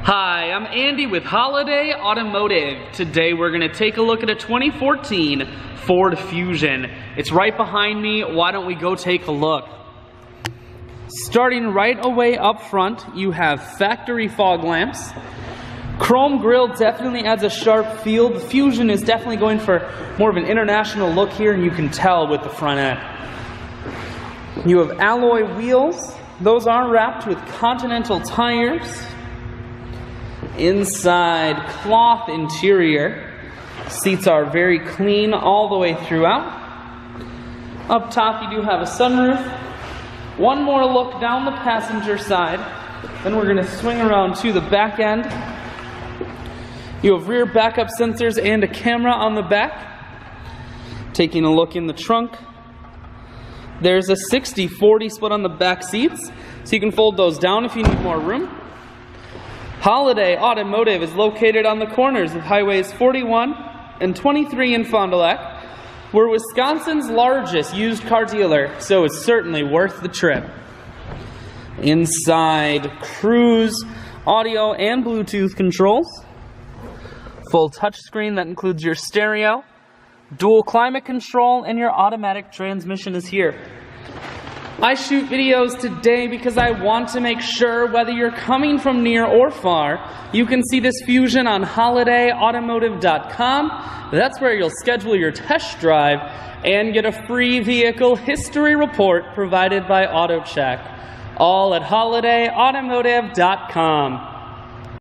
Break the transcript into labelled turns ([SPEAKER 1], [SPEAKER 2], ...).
[SPEAKER 1] Hi, I'm Andy with Holiday Automotive. Today we're going to take a look at a 2014 Ford Fusion. It's right behind me. Why don't we go take a look? Starting right away up front, you have factory fog lamps. Chrome grille definitely adds a sharp feel. The Fusion is definitely going for more of an international look here, and you can tell with the front end. You have alloy wheels. Those are wrapped with Continental tires. Inside, cloth interior. Seats are very clean all the way throughout. Up top you do have a sunroof. One more look down the passenger side. Then we're going to swing around to the back end. You have rear backup sensors and a camera on the back. Taking a look in the trunk. There's a 60-40 split on the back seats, so you can fold those down if you need more room. Holiday Automotive is located on the corners of Highways 41 and 23 in Fond du Lac. We're Wisconsin's largest used car dealer, so it's certainly worth the trip. Inside, cruise, audio, and Bluetooth controls. Full touchscreen that includes your stereo, dual climate control, and your automatic transmission is here. I shoot videos today because I want to make sure whether you're coming from near or far, you can see this Fusion on holidayautomotive.com. That's where you'll schedule your test drive and get a free vehicle history report provided by AutoCheck. All at holidayautomotive.com.